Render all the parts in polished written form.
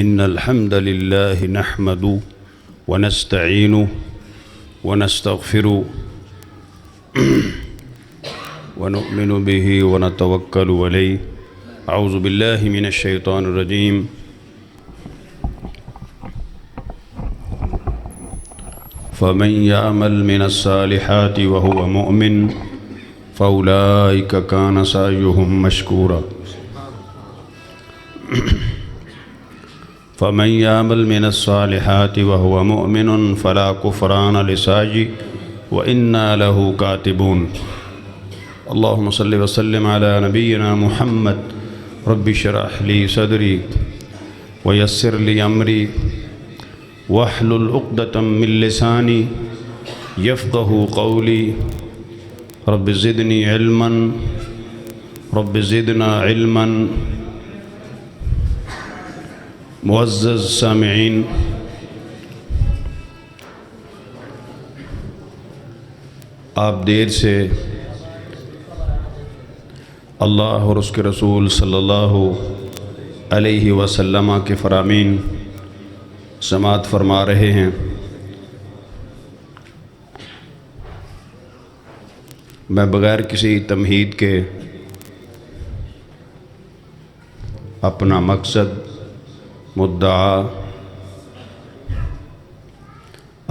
إن الحمد لله نحمده ونستعينه ونستغفره ونؤمن به ونتوكل عليه. أعوذ بالله من الشيطان الرجيم. فمن يعمل من الصالحات وهو مؤمن فأولئك كان سعيهم مشكورا. فمن يعمل من الصالحات وهو مؤمن فلا كفران لسعيه وإنا له كاتبون. اللهم صل وسلم على نبينا محمد. رب اشرح لي صدري ويسر لي أمري واحلل عقدة من لساني يفقهوا قولي. رب زدني علما رب زدنا علما. معزز سامعین، آپ دیر سے اللہ اور اس کے رسول صلی اللہ علیہ وسلم کے فرامین سماعت فرما رہے ہیں. میں بغیر کسی تمہید کے اپنا مقصد مدعا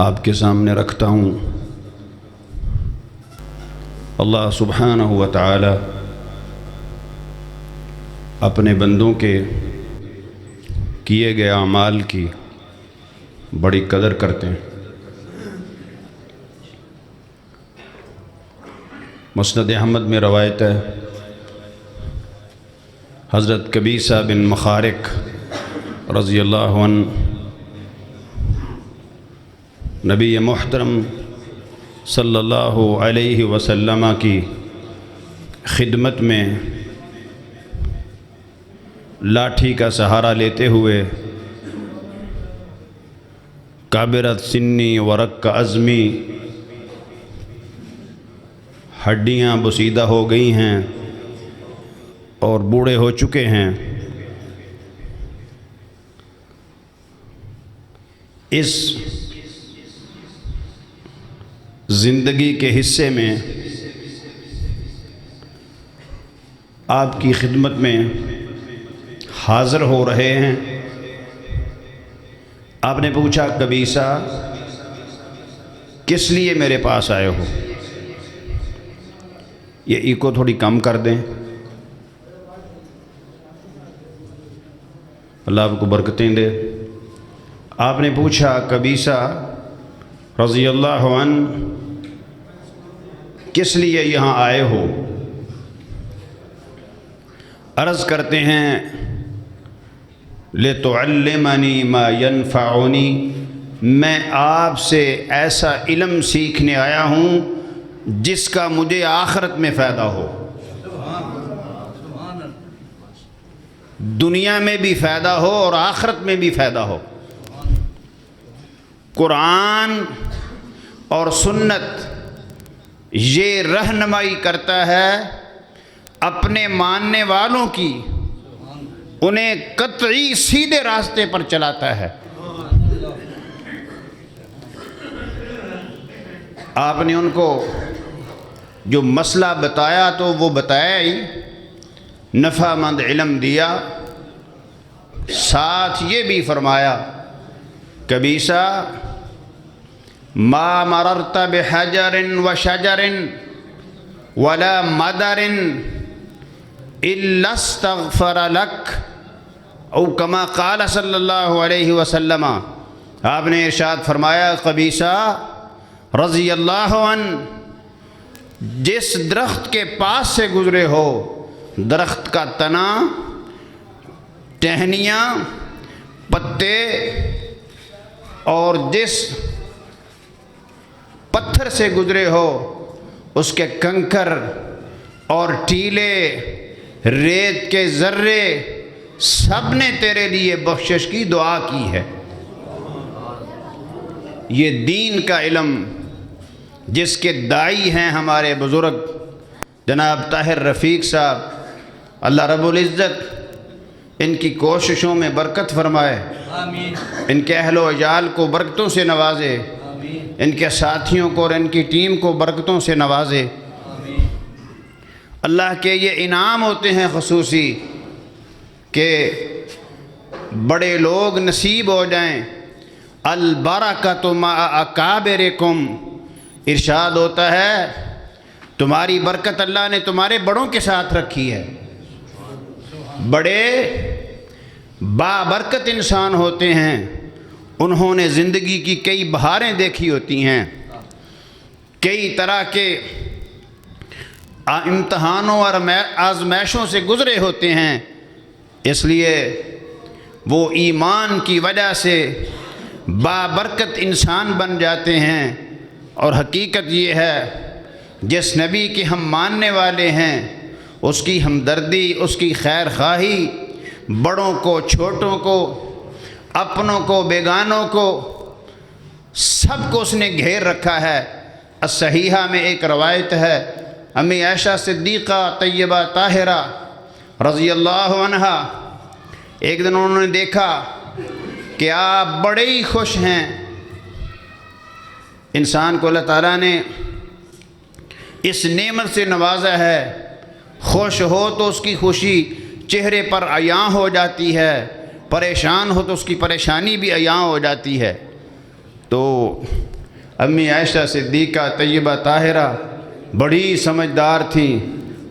آپ کے سامنے رکھتا ہوں. اللہ سبحانہ و تعالی اپنے بندوں کے کیے گئے اعمال کی بڑی قدر کرتے ہیں. مسند احمد میں روایت ہے، حضرت قبیصہ بن مخارق رضی اللہ عنہ نبی محترم صلی اللہ علیہ وسلم کی خدمت میں لاٹھی کا سہارا لیتے ہوئے کابرت سنی ورق عظمی، ہڈیاں بسیدہ ہو گئی ہیں اور بوڑھے ہو چکے ہیں. اس زندگی کے حصے میں آپ کی خدمت میں حاضر ہو رہے ہیں. آپ نے پوچھا، قبیصہ کس لیے میرے پاس آئے ہو؟ یہ ایکو تھوڑی کم کر دیں، اللہ آپ کو برکتیں دے. آپ نے پوچھا، قبیصہ رضی اللہ عنہ کس لیے یہاں آئے ہو؟ عرض کرتے ہیں، لِتُعَلِّمَنِي مَا يَنفَعُنِي، میں آپ سے ایسا علم سیکھنے آیا ہوں جس کا مجھے آخرت میں فائدہ ہو، دنیا میں بھی فائدہ ہو اور آخرت میں بھی فائدہ ہو. قرآن اور سنت یہ رہنمائی کرتا ہے اپنے ماننے والوں کی، انہیں قطعی سیدھے راستے پر چلاتا ہے. آپ نے ان کو جو مسئلہ بتایا تو وہ بتایا ہی، نفع مند علم دیا، ساتھ یہ بھی فرمایا، قبیصہ ما مررت بحجر وشجر ولا مدر الا استغفر لك، او کما قال صلی اللہ علیہ وسلم. آپ نے ارشاد فرمایا، قبیصہ رضی اللہ عنہ جس درخت کے پاس سے گزرے ہو، درخت کا تنا، ٹہنیاں، پتے، اور جس پتھر سے گزرے ہو اس کے کنکر اور ٹیلے، ریت کے ذرے، سب نے تیرے لیے بخشش کی دعا کی ہے. یہ دین کا علم جس کے داعی ہیں ہمارے بزرگ جناب طاہر رفیق صاحب، اللہ رب العزت ان کی کوششوں میں برکت فرمائے، آمین ان کے اہل و عیال کو برکتوں سے نوازے، آمین ان کے ساتھیوں کو اور ان کی ٹیم کو برکتوں سے نوازے۔ آمین اللہ کے یہ انعام ہوتے ہیں خصوصی کہ بڑے لوگ نصیب ہو جائیں۔ البرکۃ مع اکابرکم، ارشاد ہوتا ہے تمہاری برکت اللہ نے تمہارے بڑوں کے ساتھ رکھی ہے۔ بڑے بابرکت انسان ہوتے ہیں، انہوں نے زندگی کی کئی بہاریں دیکھی ہوتی ہیں، کئی طرح کے امتحانوں اور آزمائشوں سے گزرے ہوتے ہیں، اس لیے وہ ایمان کی وجہ سے بابرکت انسان بن جاتے ہیں۔ اور حقیقت یہ ہے جس نبی کے ہم ماننے والے ہیں اس کی ہمدردی، اس کی خیر خواہی، بڑوں کو چھوٹوں کو، اپنوں کو بیگانوں کو، سب کو اس نے گھیر رکھا ہے۔ الصحیحہ میں ایک روایت ہے، امی عائشہ صدیقہ طیبہ طاہرہ رضی اللہ عنہا، ایک دن انہوں نے دیکھا کہ آپ بڑے ہی خوش ہیں۔ انسان کو اللہ تعالیٰ نے اس نعمت سے نوازا ہے، خوش ہو تو اس کی خوشی چہرے پر عیاں ہو جاتی ہے، پریشان ہو تو اس کی پریشانی بھی عیاں ہو جاتی ہے۔ تو امی عائشہ صدیقہ طیبہ طاہرہ بڑی سمجھدار تھیں،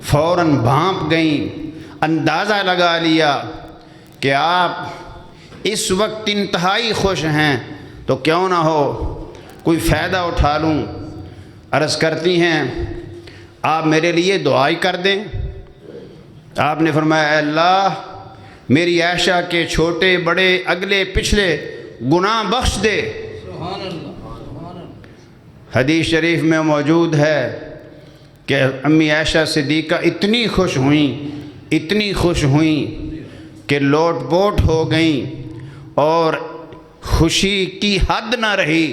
فوراً بھانپ گئیں، اندازہ لگا لیا کہ آپ اس وقت انتہائی خوش ہیں، تو کیوں نہ ہو کوئی فائدہ اٹھا لوں۔ عرض کرتی ہیں آپ میرے لیے دعائی کر دیں۔ آپ نے فرمایا اے اللہ میری عائشہ کے چھوٹے بڑے اگلے پچھلے گناہ بخش دے۔ سبحان اللہ سبحان اللہ۔ حدیث شریف میں موجود ہے کہ امی عائشہ صدیقہ اتنی خوش ہوئیں، اتنی خوش ہوئیں کہ لوٹ پوٹ ہو گئیں، اور خوشی کی حد نہ رہی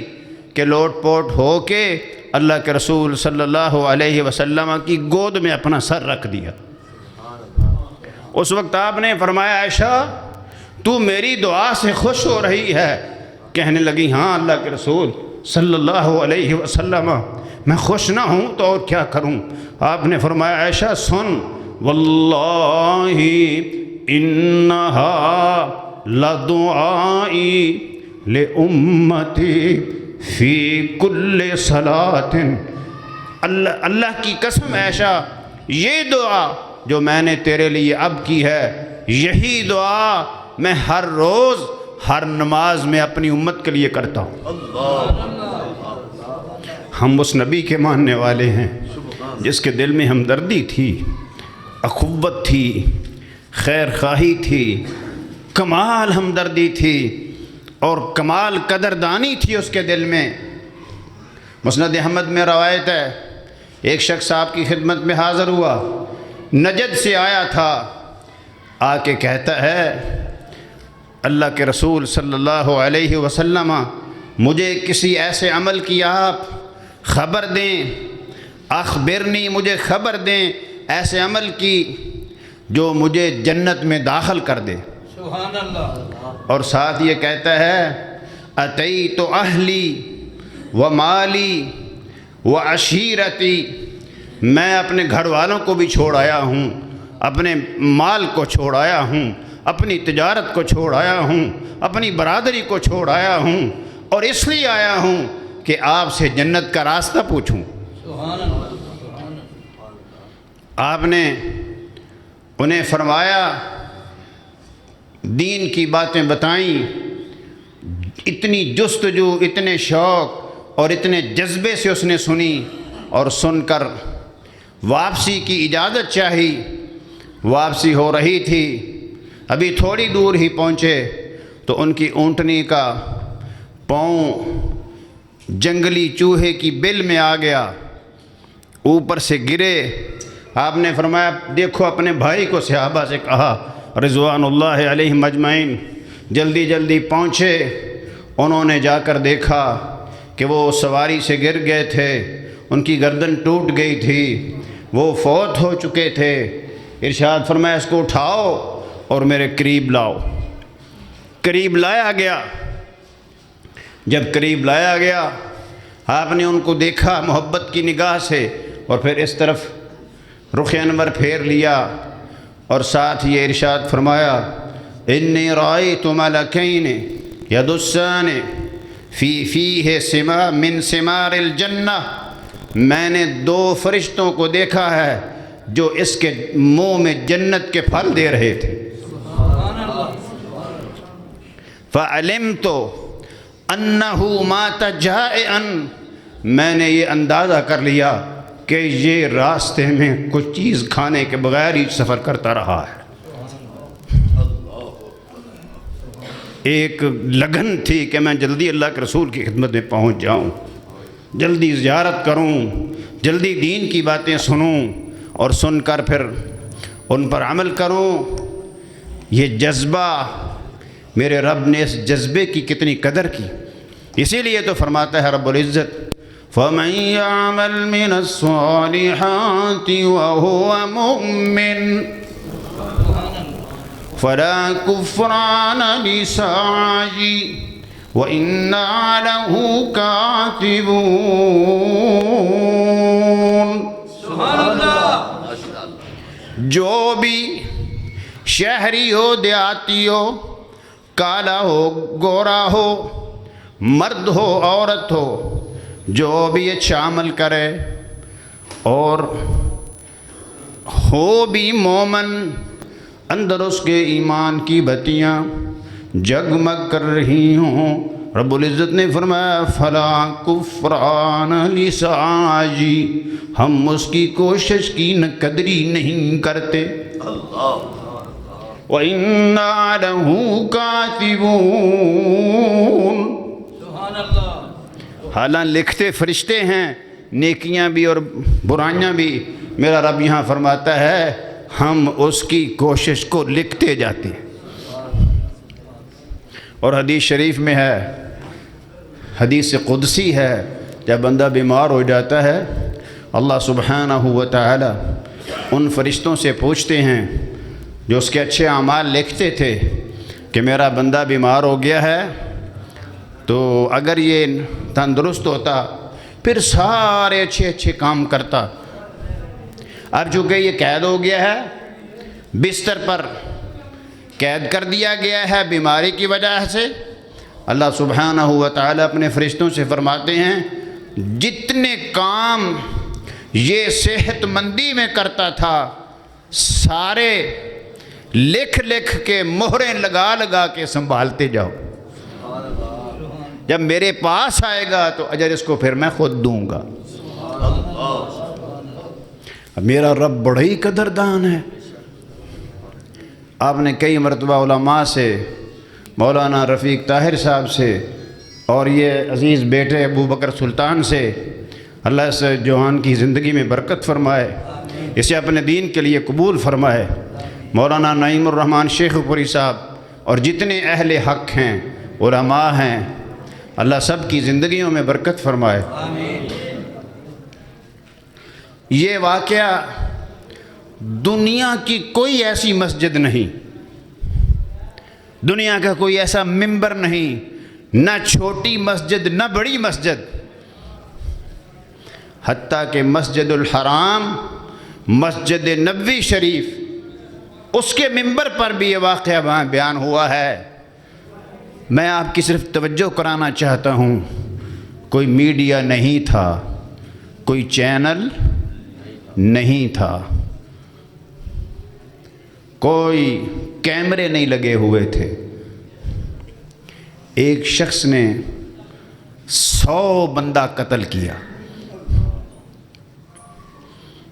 کہ لوٹ پوٹ ہو کے اللہ کے رسول صلی اللہ علیہ وسلم کی گود میں اپنا سر رکھ دیا۔ اس وقت آپ نے فرمایا عائشہ تو میری دعا سے خوش ہو رہی ہے؟ کہنے لگی ہاں اللہ کے رسول صلی اللہ علیہ وسلم میں خوش نہ ہوں تو اور کیا کروں؟ آپ نے فرمایا عائشہ سن، واللہ انہا لدعائی لامتی فی کل صلاۃ، اللہ کی قسم عائشہ یہ دعا جو میں نے تیرے لیے اب کی ہے، یہی دعا میں ہر روز ہر نماز میں اپنی امت کے لیے کرتا ہوں۔ ہم اس نبی کے ماننے والے ہیں جس کے دل میں ہمدردی تھی، اخوت تھی، خیر خواہی تھی، کمال ہمدردی تھی اور کمال قدردانی تھی اس کے دل میں۔ مسند احمد میں روایت ہے ایک شخص آپ کی خدمت میں حاضر ہوا، نجد سے آیا تھا، آ کے کہتا ہے اللہ کے رسول صلی اللہ علیہ وسلم مجھے کسی ایسے عمل کی آپ خبر دیں، اخبرنی مجھے خبر دیں ایسے عمل کی جو مجھے جنت میں داخل کر دے۔ سبحان اللہ۔ اور ساتھ یہ کہتا ہے اتیت اہلی و مالی و عشیرتی، میں اپنے گھر والوں کو بھی چھوڑ آیا ہوں، اپنے مال کو چھوڑ آیا ہوں، اپنی تجارت کو چھوڑ آیا ہوں، اپنی برادری کو چھوڑ آیا ہوں، اور اس لیے آیا ہوں کہ آپ سے جنت کا راستہ پوچھوں۔ سبحان اللہ سبحان اللہ۔ آپ نے انہیں فرمایا، دین کی باتیں بتائیں، اتنی جستجو، اتنے شوق اور اتنے جذبے سے اس نے سنی، اور سن کر واپسی کی اجازت چاہی۔ واپسی ہو رہی تھی، ابھی تھوڑی دور ہی پہنچے تو ان کی اونٹنی کا پاؤں جنگلی چوہے کی بل میں آ گیا، اوپر سے گرے۔ آپ نے فرمایا دیکھو اپنے بھائی کو، صحابہ سے کہا رضوان اللہ علیہم اجمعین، جلدی جلدی پہنچے۔ انہوں نے جا کر دیکھا کہ وہ سواری سے گر گئے تھے، ان کی گردن ٹوٹ گئی تھی، وہ فوت ہو چکے تھے۔ ارشاد فرمایا اس کو اٹھاؤ اور میرے قریب لاؤ۔ قریب لایا گیا۔ جب قریب لایا گیا آپ نے ان کو دیکھا محبت کی نگاہ سے، اور پھر اس طرف رخ انور پھیر لیا، اور ساتھ یہ ارشاد فرمایا انی رأیت ملکین یدسان فی فیہ سما من ثمار الجنہ، میں نے 2 فرشتوں کو دیکھا ہے جو اس کے منہ میں جنت کے پھل دے رہے تھے۔ فعلمت انہ مات جائعا، میں نے یہ اندازہ کر لیا کہ یہ راستے میں کچھ چیز کھانے کے بغیر ہی سفر کرتا رہا ہے۔ ایک لگن تھی کہ میں جلدی اللہ کے رسول کی خدمت میں پہنچ جاؤں، جلدی زیارت کروں، جلدی دین کی باتیں سنوں، اور سن کر پھر ان پر عمل کروں۔ یہ جذبہ، میرے رب نے اس جذبے کی کتنی قدر کی، اسی لیے تو فرماتا ہے رب العزت فَمَن يَعْمَلْ مِنَ الصَّالِحَاتِ وَهُوَ مُؤْمِنٌ فَلَا كُفْرَانَ لِسَعْيِهِ وَإِنَّا لَهُ كَاتِبُونَ۔ سبحان اللہ۔ جو بھی شہری ہو، دیہاتی ہو، کالا ہو، گورا ہو، مرد ہو، عورت ہو، جو بھی اچھا عمل کرے اور ہو بھی مومن، اندر اس کے ایمان کی بتیاں جگمگ کر رہی ہوں، رب العزت نے فرمایا فلا کفران لسعی، ہم اس کی کوشش کی نہ قدری نہیں کرتے۔ وَإِنَّا لَهُ كَاتِبُونَ، سبحان اللہ۔ حالانکہ لکھتے فرشتے ہیں، نیکیاں بھی اور برائیاں بھی۔ میرا رب یہاں فرماتا ہے ہم اس کی کوشش کو لکھتے جاتے ہیں۔ اور حدیث شریف میں ہے، حدیث قدسی ہے، جب بندہ بیمار ہو جاتا ہے اللہ سبحانہ و تعالی ان فرشتوں سے پوچھتے ہیں جو اس کے اچھے اعمال لکھتے تھے کہ میرا بندہ بیمار ہو گیا ہے، تو اگر یہ تندرست ہوتا پھر سارے اچھے اچھے کام کرتا، اب چونکہ یہ قید ہو گیا ہے، بستر پر قید کر دیا گیا ہے بیماری کی وجہ سے، اللہ سبحانہ و تعالی اپنے فرشتوں سے فرماتے ہیں جتنے کام یہ صحت مندی میں کرتا تھا سارے لکھ لکھ کے مہریں لگا لگا کے سنبھالتے جاؤ، جب میرے پاس آئے گا تو اجر اس کو پھر میں خود دوں گا۔ میرا رب بڑا ہی قدردان ہے۔ آپ نے کئی مرتبہ علماء سے، مولانا رفیق طاہر صاحب سے اور یہ عزیز بیٹے ابو بکر سلطان سے، اللہ سے جوان کی زندگی میں برکت فرمائے، اسے اپنے دین کے لیے قبول فرمائے، مولانا نعیم الرحمن شیخ پوری صاحب اور جتنے اہل حق ہیں، علماء ہیں، اللہ سب کی زندگیوں میں برکت فرمائے۔ یہ واقعہ دنیا کی کوئی ایسی مسجد نہیں، دنیا کا کوئی ایسا ممبر نہیں، نہ چھوٹی مسجد نہ بڑی مسجد، حتیٰ کہ مسجد الحرام، مسجد نبوی شریف، اس کے ممبر پر بھی یہ واقعہ وہاں بیان ہوا ہے۔ میں آپ کی صرف توجہ کرانا چاہتا ہوں، کوئی میڈیا نہیں تھا، کوئی چینل نہیں تھا، کوئی کیمرے نہیں لگے ہوئے تھے، ایک شخص نے 100 بندہ قتل کیا،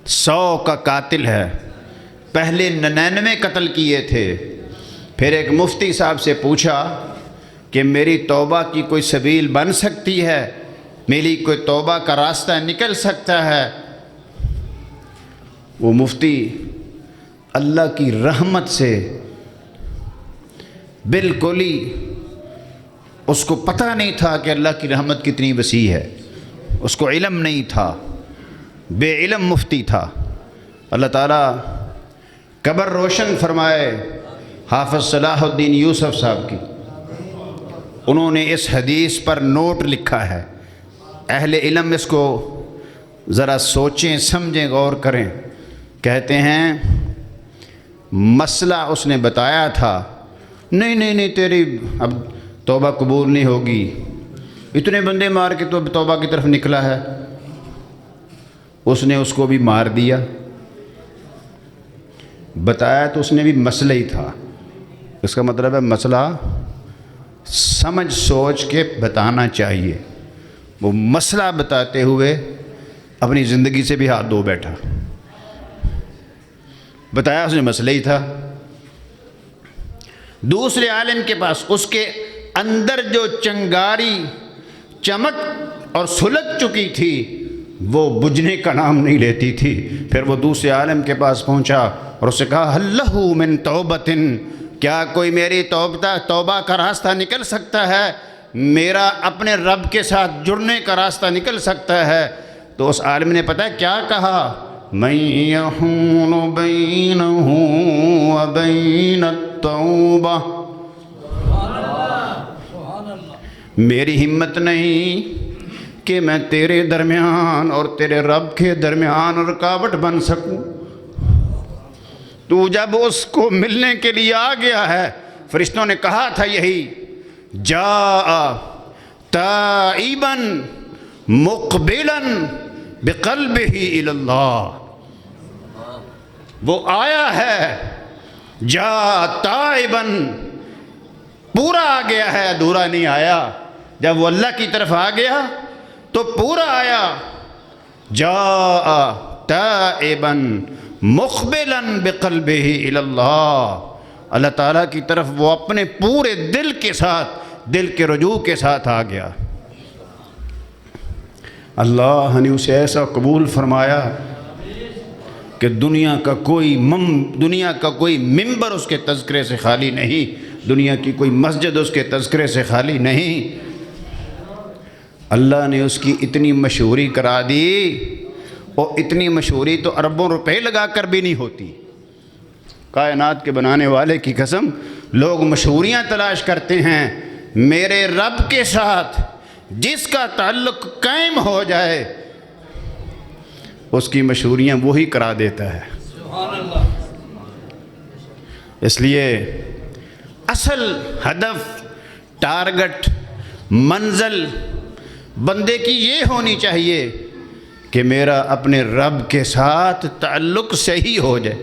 100 کا قاتل ہے، پہلے 99 قتل کیے تھے۔ پھر ایک مفتی صاحب سے پوچھا کہ میری توبہ کی کوئی سبیل بن سکتی ہے، میری کوئی توبہ کا راستہ نکل سکتا ہے؟ وہ مفتی اللہ کی رحمت سے بالکل ہی اس کو پتہ نہیں تھا کہ اللہ کی رحمت کتنی وسیع ہے، اس کو علم نہیں تھا، بے علم مفتی تھا۔ اللہ تعالیٰ قبر روشن فرمائے، حافظ صلاح الدین یوسف صاحب کی، انہوں نے اس حدیث پر نوٹ لکھا ہے، اہل علم اس کو ذرا سوچیں سمجھیں غور کریں۔ کہتے ہیں مسئلہ اس نے بتایا تھا، نہیں تیری اب توبہ قبول نہیں ہوگی، اتنے بندے مار کے تو اب توبہ کی طرف نکلا ہے، اس نے اس کو بھی مار دیا۔ بتایا تو اس نے بھی مسئلہ ہی تھا، اس کا مطلب ہے مسئلہ سمجھ سوچ کے بتانا چاہیے۔ وہ مسئلہ بتاتے ہوئے اپنی زندگی سے بھی ہاتھ دھو بیٹھا۔ بتایا اس نے مسئلہ ہی تھا، دوسرے عالم کے پاس اس کے اندر جو چنگاری چمک اور سلگ چکی تھی وہ بجھنے کا نام نہیں لیتی تھی۔ پھر وہ دوسرے عالم کے پاس پہنچا اور اس سے کہا هل له من توبۃ، کیا کوئی میری توبہ کا راستہ نکل سکتا ہے، میرا اپنے رب کے ساتھ جڑنے کا راستہ نکل سکتا ہے؟ تو اس عالم نے پتہ ہے کیا کہا؟ من یحول بینہ وبین التوبہ، میری ہمت نہیں کہ میں تیرے درمیان اور تیرے رب کے درمیان رکاوٹ بن سکوں۔ تو جب اس کو ملنے کے لیے آ گیا ہے، فرشتوں نے کہا تھا یہی، جاء تائبا مقبلا بقلبہ الی اللہ، وہ آیا ہے جاء تائبا، پورا آ گیا ہے، ادھورا نہیں آیا۔ جب وہ اللہ کی طرف آ گیا تو پورا آیا، جاء تائبا مقبلا بقلبہ الی اللہ، اللہ تعالیٰ کی طرف وہ اپنے پورے دل کے ساتھ، دل کے رجوع کے ساتھ آ گیا۔ اللہ نے اسے ایسا قبول فرمایا کہ دنیا کا کوئی ممبر اس کے تذکرے سے خالی نہیں، دنیا کی کوئی مسجد اس کے تذکرے سے خالی نہیں۔ اللہ نے اس کی اتنی مشہوری کرا دی، اور اتنی مشہوری تو اربوں روپے لگا کر بھی نہیں ہوتی۔ کائنات کے بنانے والے کی قسم، لوگ مشہوریاں تلاش کرتے ہیں، میرے رب کے ساتھ جس کا تعلق قائم ہو جائے اس کی مشہوریاں وہی کرا دیتا ہے۔ سبحان اللہ۔ اس لیے اصل ہدف، ٹارگٹ، منزل بندے کی یہ ہونی چاہیے کہ میرا اپنے رب کے ساتھ تعلق صحیح ہو جائے۔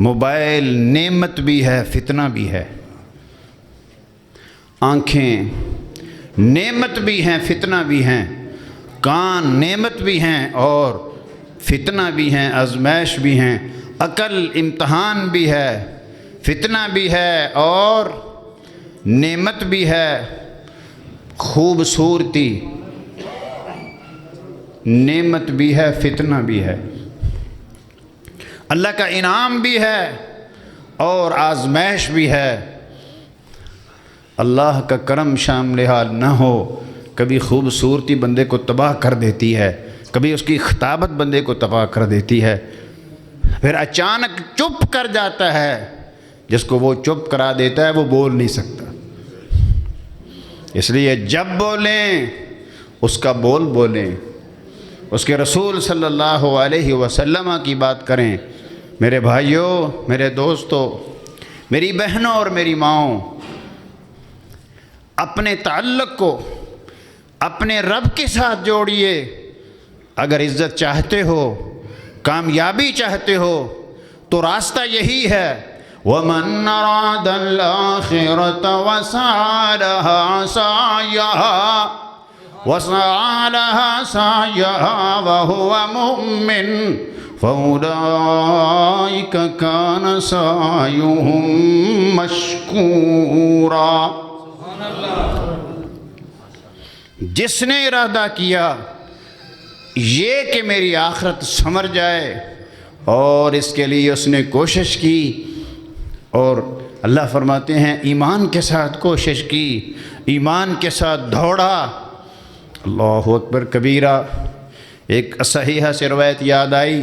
موبائل نعمت بھی ہے، فتنہ بھی ہے، آنکھیں نعمت بھی ہیں، فتنہ بھی ہیں، کان نعمت بھی ہیں اور فتنہ بھی ہیں، آزمائش بھی ہیں، عقل امتحان بھی ہے، فتنہ بھی ہے اور نعمت بھی ہے، خوبصورتی نعمت بھی ہے، فتنہ بھی ہے، اللہ کا انعام بھی ہے اور آزمائش بھی ہے۔ اللہ کا کرم شامل حال نہ ہو، کبھی خوبصورتی بندے کو تباہ کر دیتی ہے، کبھی اس کی خطابت بندے کو تباہ کر دیتی ہے، پھر اچانک چپ کر جاتا ہے، جس کو وہ چپ کرا دیتا ہے وہ بول نہیں سکتا۔ اس لیے جب بولیں اس کا بول بولیں، اس کے رسول صلی اللہ علیہ وسلم کی بات کریں۔ میرے بھائیوں، میرے دوستوں، میری بہنوں اور میری ماؤں، اپنے تعلق کو اپنے رب کے ساتھ جوڑیے۔ اگر عزت چاہتے ہو، کامیابی چاہتے ہو تو راستہ یہی ہے، وَمَنْ أَرَادَ الْآخِرَةَ وَسَعَى لَهَا سَعْيَهَا وَهُوَ مُؤْمِنٌ فَأُولَئِكَ كَانَ سَعْيُهُمْ مَشْكُورًا۔ جس نے ارادہ کیا یہ کہ میری آخرت سنور جائے اور اس کے لیے اس نے کوشش کی، اور اللہ فرماتے ہیں ایمان کے ساتھ کوشش کی، ایمان کے ساتھ دوڑا، اللہ اکبر کبیرہ۔ ایک صحیحہ سے روایت یاد آئی،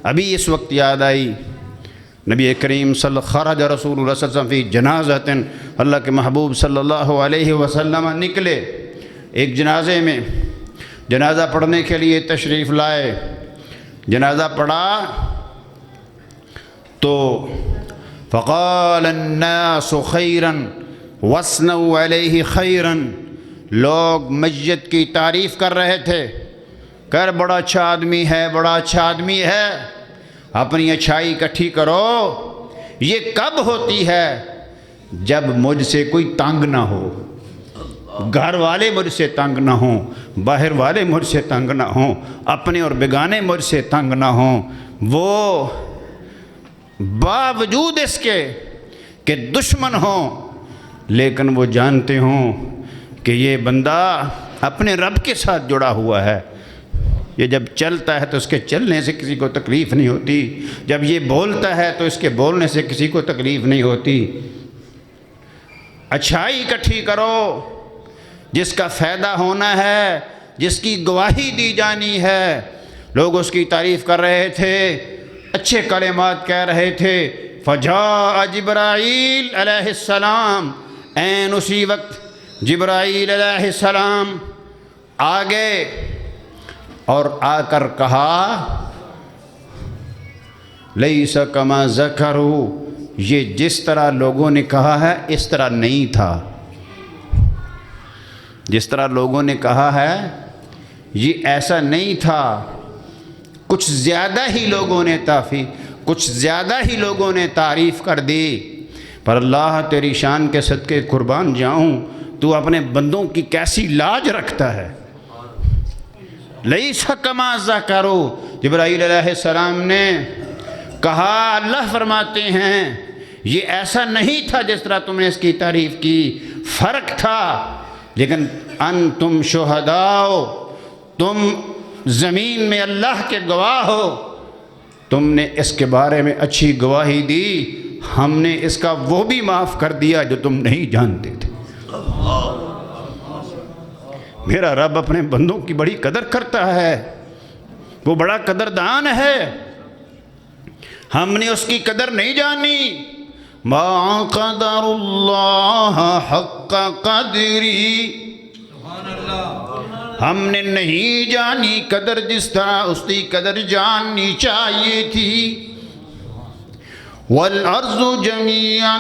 ابھی اس وقت یاد آئی، نبی کریم خرج رسول اللہ صلی اللہ علیہ وسلم فی جنازۃ، اللہ کے محبوب صلی اللہ علیہ وسلم نکلے ایک جنازے میں، جنازہ پڑھنے کے لیے تشریف لائے، جنازہ پڑھا تو فقال الناس خیرا واثنوا علیہ خیرا، لوگ میت کی تعریف کر رہے تھے، بڑا اچھا آدمی ہے، بڑا اچھا آدمی ہے، اپنی اچھائی اکٹھی کرو۔ یہ کب ہوتی ہے؟ جب مجھ سے کوئی تنگ نہ ہو، گھر والے مجھ سے تنگ نہ ہوں، باہر والے مجھ سے تنگ نہ ہوں، اپنے اور بیگانے مجھ سے تنگ نہ ہوں، وہ باوجود اس کے کہ دشمن ہوں لیکن وہ جانتے ہوں کہ یہ بندہ اپنے رب کے ساتھ جڑا ہوا ہے، یہ جب چلتا ہے تو اس کے چلنے سے کسی کو تکلیف نہیں ہوتی، جب یہ بولتا ہے تو اس کے بولنے سے کسی کو تکلیف نہیں ہوتی۔ اچھائی اکٹھی کرو، جس کا فائدہ ہونا ہے، جس کی گواہی دی جانی ہے۔ لوگ اس کی تعریف کر رہے تھے، اچھے کلمات کہہ رہے تھے۔ فجاء جبرائیل علیہ السلام، عین اسی وقت جبرائیل علیہ السلام آگے اور آ کر کہا لیس کما ذکروا، یہ جس طرح لوگوں نے کہا ہے اس طرح نہیں تھا، جس طرح لوگوں نے کہا ہے یہ ایسا نہیں تھا، کچھ زیادہ ہی لوگوں نے کچھ زیادہ ہی لوگوں نے تعریف کر دی، پر اللہ تیری شان کے صدقے قربان جاؤں، تو اپنے بندوں کی کیسی لاج رکھتا ہے۔ لیس کما ذکروا، جبرائیل علیہ السلام نے کہا، اللہ فرماتے ہیں یہ ایسا نہیں تھا جس طرح تم نے اس کی تعریف کی، فرق تھا، لیکن انتم شہداء، تم زمین میں اللہ کے گواہ ہو، تم نے اس کے بارے میں اچھی گواہی دی، ہم نے اس کا وہ بھی معاف کر دیا جو تم نہیں جانتے تھے۔ میرا رب اپنے بندوں کی بڑی قدر کرتا ہے، وہ بڑا قدردان ہے، ہم نے اس کی قدر نہیں جانی۔ ما قدر اللہ حق قدری، ہم نے نہیں جانی قدر جس طرح اس کی قدر جاننی چاہیے تھی۔ والارض جميعا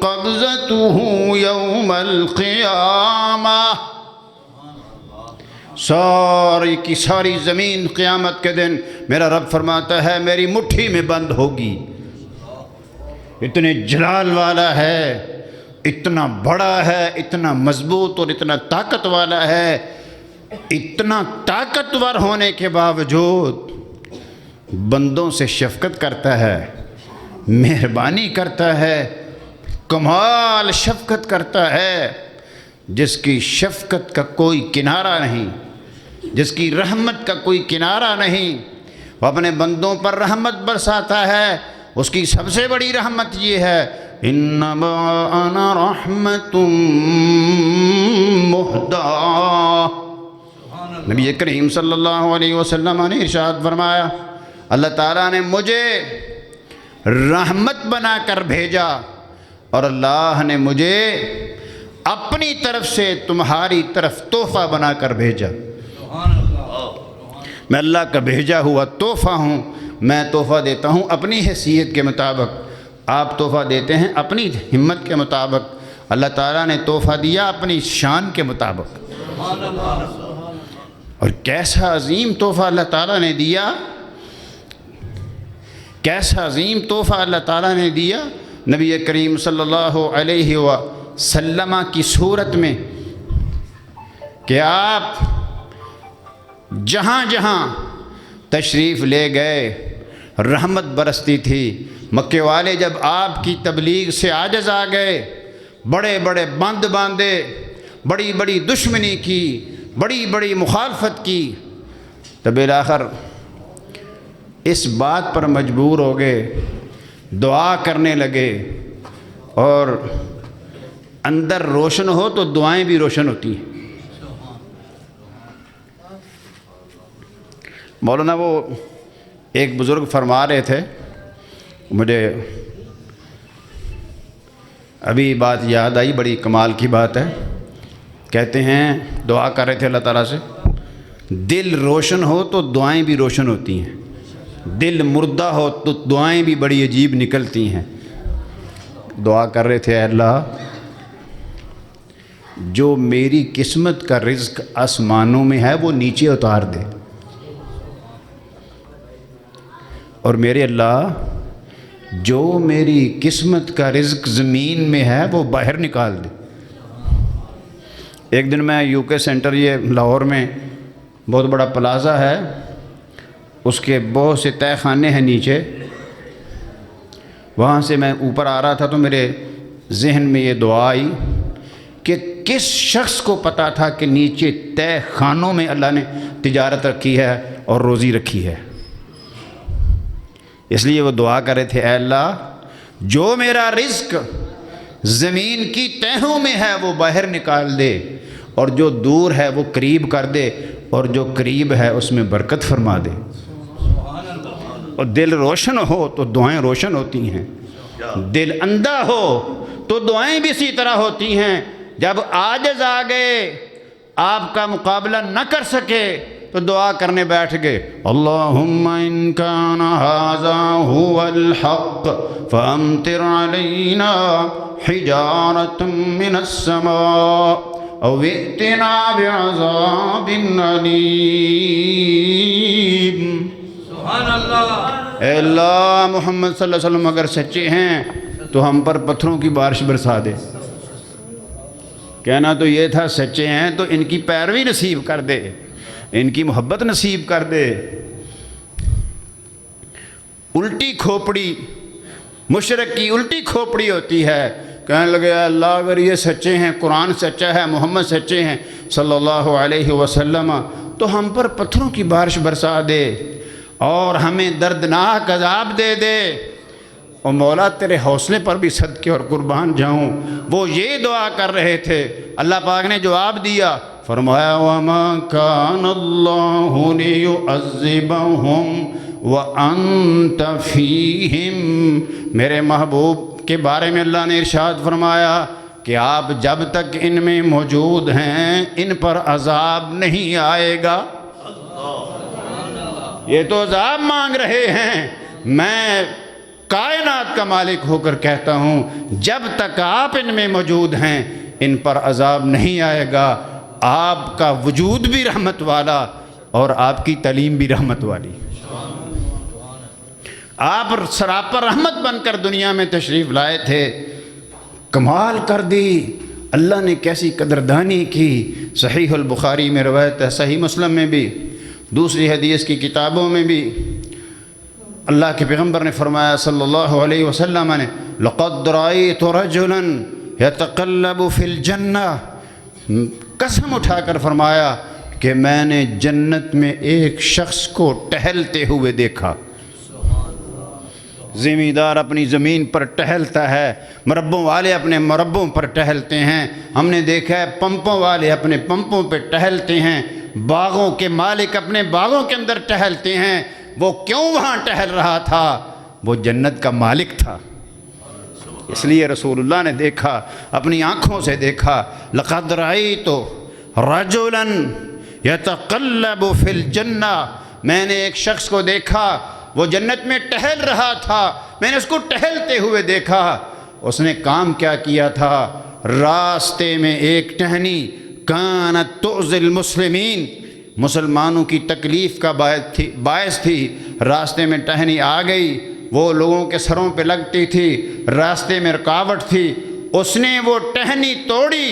قبضته يوم القیامہ، ساری کی ساری زمین قیامت کے دن میرا رب فرماتا ہے میری مٹھی میں بند ہوگی۔ اتنے جلال والا ہے، اتنا بڑا ہے، اتنا مضبوط اور اتنا طاقت والا ہے، اتنا طاقتور ہونے کے باوجود بندوں سے شفقت کرتا ہے، مہربانی کرتا ہے، کمال شفقت کرتا ہے، جس کی شفقت کا کوئی کنارہ نہیں، جس کی رحمت کا کوئی کنارہ نہیں، وہ اپنے بندوں پر رحمت برساتا ہے۔ اس کی سب سے بڑی رحمت یہ ہے، انما انا رحمت مہدیٰ۔ نبی کریم صلی اللہ علیہ وسلم نے ارشاد فرمایا، اللہ تعالیٰ نے مجھے رحمت بنا کر بھیجا اور اللہ نے مجھے اپنی طرف سے تمہاری طرف تحفہ بنا کر بھیجا۔ میں اللہ کا بھیجا ہوا تحفہ ہوں، میں تحفہ دیتا ہوں اپنی حیثیت کے مطابق، آپ تحفہ دیتے ہیں اپنی ہمت کے مطابق، اللہ تعالیٰ نے تحفہ دیا اپنی شان کے مطابق۔ اور کیسا عظیم تحفہ اللہ تعالیٰ نے دیا، کیسا عظیم تحفہ اللہ تعالیٰ نے دیا نبی کریم صلی اللہ علیہ وسلم کی صورت میں، کہ آپ جہاں جہاں تشریف لے گئے رحمت برستی تھی۔ مکے والے جب آپ کی تبلیغ سے عاجز آ گئے، بڑے بڑے بند باندھے، بڑی بڑی دشمنی کی، بڑی بڑی مخالفت کی، تب بالآخر اس بات پر مجبور ہو گئے، دعا کرنے لگے، اور اندر روشن ہو تو دعائیں بھی روشن ہوتی ہیں۔ مولانا وہ ایک بزرگ فرما رہے تھے، مجھے ابھی بات یاد آئی، بڑی کمال کی بات ہے. کہتے ہیں دعا کر رہے تھے اللہ تعالیٰ سے، دل روشن ہو تو دعائیں بھی روشن ہوتی ہیں، دل مردہ ہو تو دعائیں بھی بڑی عجیب نکلتی ہیں. دعا کر رہے تھے، اے اللہ جو میری قسمت کا رزق آسمانوں میں ہے وہ نیچے اتار دے، اور میرے اللہ جو میری قسمت کا رزق زمین میں ہے وہ باہر نکال دے. ایک دن میں یو کے سینٹر، یہ لاہور میں بہت بڑا پلازا ہے، اس کے بہت سے تہہ خانے ہیں نیچے، وہاں سے میں اوپر آ رہا تھا تو میرے ذہن میں یہ دعا آئی کہ کس شخص کو پتہ تھا کہ نیچے تہہ خانوں میں اللہ نے تجارت رکھی ہے اور روزی رکھی ہے. اس لیے وہ دعا کر رہے تھے، اے اللہ جو میرا رزق زمین کی تہوں میں ہے وہ باہر نکال دے، اور جو دور ہے وہ قریب کر دے، اور جو قریب ہے اس میں برکت فرما دے. اور دل روشن ہو تو دعائیں روشن ہوتی ہیں، دل اندھا ہو تو دعائیں بھی اسی طرح ہوتی ہیں. جب عاجز آ گئے، آپ کا مقابلہ نہ کر سکے تو دعا کرنے بیٹھ گئے، اللہم ان کان ھذا ھو الحق فامطر علینا حجارۃ من السماء او ائتنا بعذاب علیم. سبحان اللہ. اے اللہ محمد صلی اللہ علیہ وسلم اگر سچے ہیں تو ہم پر پتھروں کی بارش برسا دے. کہنا تو یہ تھا سچے ہیں تو ان کی پیروی نصیب کر دے، ان کی محبت نصیب کر دے. الٹی کھوپڑی، مشرک کی الٹی کھوپڑی ہوتی ہے. کہنے لگے اللہ اگر یہ سچے ہیں، قرآن سچا ہے، محمد سچے ہیں صلی اللہ علیہ وسلم، تو ہم پر پتھروں کی بارش برسا دے اور ہمیں دردناک عذاب دے دے. اور مولا تیرے حوصلے پر بھی صدقے اور قربان جاؤں. وہ یہ دعا کر رہے تھے، اللہ پاک نے جواب دیا، فرمایا وَمَا كَانَ اللَّهُ لِيُعَذِّبَهُمْ وَأَنْتَ فِيهِمْ. میرے محبوب کے بارے میں اللہ نے ارشاد فرمایا کہ آپ جب تک ان میں موجود ہیں ان پر عذاب نہیں آئے گا. یہ تو عذاب مانگ رہے ہیں، میں کائنات کا مالک ہو کر کہتا ہوں جب تک آپ ان میں موجود ہیں ان پر عذاب نہیں آئے گا. آپ کا وجود بھی رحمت والا اور آپ کی تعلیم بھی رحمت والی. آپ سراپر رحمت بن کر دنیا میں تشریف لائے تھے، کمال کر دی. اللہ نے کیسی قدردانی کی. صحیح البخاری میں روایت ہے، صحیح مسلم میں بھی، دوسری حدیث کی کتابوں میں بھی اللہ کے پیغمبر نے فرمایا صلی اللہ علیہ وسلم نے لَقَدْ رَأَيْتُ رَجُلًا يَتَقَلَّبُ فِي الْجَنَّةِ. قسم اٹھا کر فرمایا کہ میں نے جنت میں ایک شخص کو ٹہلتے ہوئے دیکھا. زمیندار اپنی زمین پر ٹہلتا ہے، مربوں والے اپنے مربوں پر ٹہلتے ہیں. ہم نے دیکھا ہے پمپوں والے اپنے پمپوں پہ ٹہلتے ہیں، باغوں کے مالک اپنے باغوں کے اندر ٹہلتے ہیں. وہ کیوں وہاں ٹہل رہا تھا؟ وہ جنت کا مالک تھا. اس لیے رسول اللہ نے دیکھا، اپنی آنکھوں سے دیکھا. لَقَدْ رَأَيْتُ رَجُلًا يَتَقَلَّبُ فِي الْجَنَّةِ. میں نے ایک شخص کو دیکھا، وہ جنت میں ٹہل رہا تھا. میں نے اس کو ٹہلتے ہوئے دیکھا. اس نے کام کیا کیا تھا؟ راستے میں ایک ٹہنی كانت تؤذي المسلمین، مسلمانوں کی تکلیف کا باعث تھی. راستے میں ٹہنی آ گئی، وہ لوگوں کے سروں پہ لگتی تھی، راستے میں رکاوٹ تھی. اس نے وہ ٹہنی توڑی.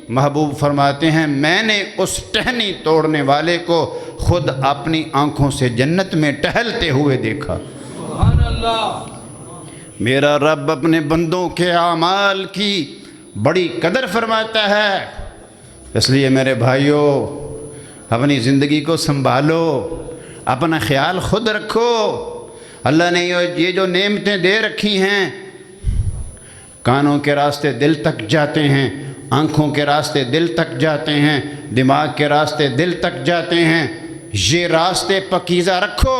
محبوب فرماتے ہیں میں نے اس ٹہنی توڑنے والے کو خود اپنی آنکھوں سے جنت میں ٹہلتے ہوئے دیکھا. سبحان اللہ. میرا رب اپنے بندوں کے اعمال کی بڑی قدر فرماتا ہے. اس لیے میرے بھائیوں اپنی زندگی کو سنبھالو، اپنا خیال خود رکھو. اللہ نے یہ جو نعمتیں دے رکھی ہیں، کانوں کے راستے دل تک جاتے ہیں، آنکھوں کے راستے دل تک جاتے ہیں، دماغ کے راستے دل تک جاتے ہیں. یہ راستے پکیزہ رکھو،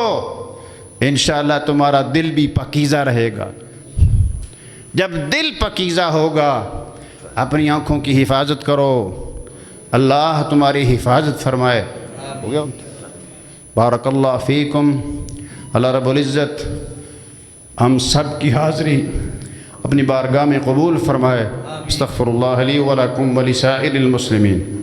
انشاءاللہ تمہارا دل بھی پاکیزہ رہے گا۔ جب دل پاکیزہ ہوگا، اپنی آنکھوں کی حفاظت کرو، اللہ تمہاری حفاظت فرمائے۔ ہو گیا؟ بارک اللہ فیکم۔ اللہ رب العزت ہم سب کی حاضری اپنی بارگاہ میں قبول فرمائے۔ استغفر اللہ لی ولکم ولسائر المسلمین۔